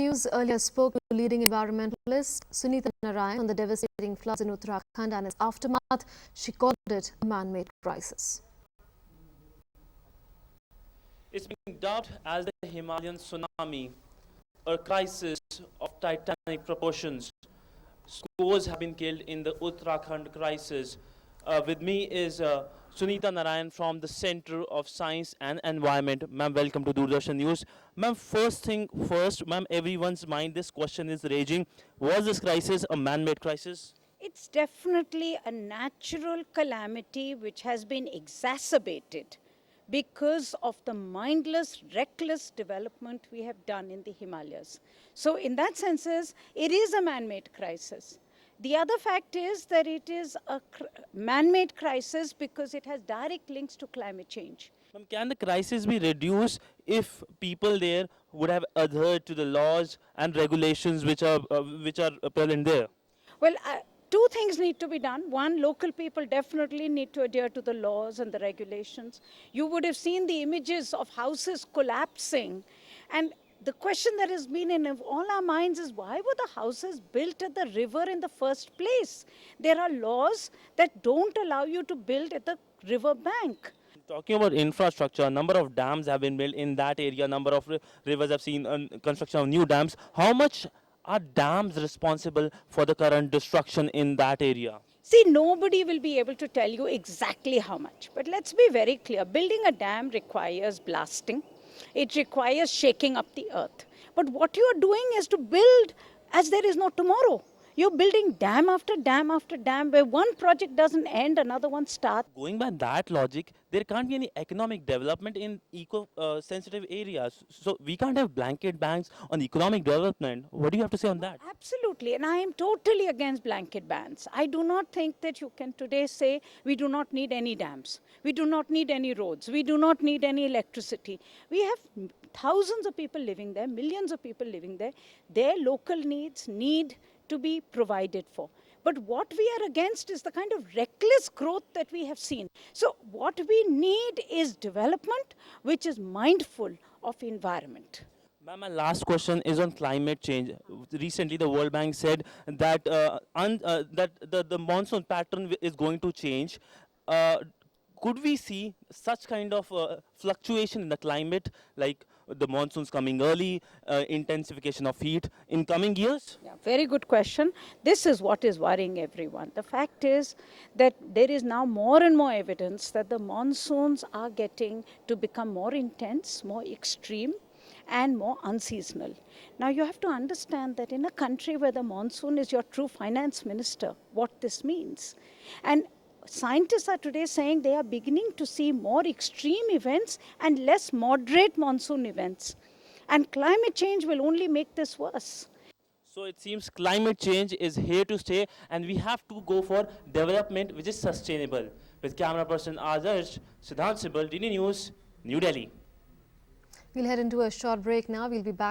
News earlier spoke to leading environmentalist Sunita Narain on the devastating floods in Uttarakhand and its aftermath. She called it a man-made crisis. It's being dubbed as the Himalayan tsunami, a crisis of titanic proportions. Scores have been killed in the Uttarakhand crisis. With me is Sunita Narain from the Center of Science and Environment. Ma'am, welcome to Doordarshan News. Ma'am, first thing first, ma'am, everyone's mind, this question is raging. Was this crisis a man-made crisis? It's definitely a natural calamity which has been exacerbated because of the mindless, reckless development we have done in the Himalayas. So in that sense, it is a man-made crisis. The other fact is that it is a man-made crisis because it has direct links to climate change. Ma'am, can the crisis be reduced if people there would have adhered to the laws and regulations which are present there? Well, two things need to be done. One, local people definitely need to adhere to the laws and the regulations. You would have seen the images of houses collapsing. And the question that has been in all our minds is, why were the houses built at the river in the first place? There are laws that don't allow you to build at the river bank. Talking about infrastructure, a number of dams have been built in that area, a number of rivers have seen construction of new dams. How much are dams responsible for the current destruction in that area? See, nobody will be able to tell you exactly how much. But let's be very clear. Building a dam requires blasting. It requires shaking up the earth. But what you are doing is to build as there is no tomorrow. You're building dam after dam after dam, where one project doesn't end, another one starts. Going by that logic, there can't be any economic development in eco-sensitive areas. So we can't have blanket bans on economic development. What do you have to say on that? Absolutely, and I am totally against blanket bans. I do not think that you can today say we do not need any dams, we do not need any roads, we do not need any electricity. We have thousands of people living there, millions of people living there. Their local needs need to be provided for. But what we are against is the kind of reckless growth that we have seen. So what we need is development which is mindful of environment. Ma'am, my last question is on climate change. Recently, the World Bank said that the monsoon pattern is going to change. Could we see such kind of fluctuation in the climate, like the monsoons coming early, intensification of heat in coming years? Yeah, very good question. This is what is worrying everyone. The fact is that there is now more and more evidence that the monsoons are getting to become more intense, more extreme, and more unseasonal. Now you have to understand that in a country where the monsoon is your true finance minister, what this means. And scientists are today saying they are beginning to see more extreme events and less moderate monsoon events. And climate change will only make this worse. So it seems climate change is here to stay, and we have to go for development which is sustainable. With camera person Adarsh, Sidhant, Sibal, DD News, New Delhi. We'll head into a short break now. We'll be back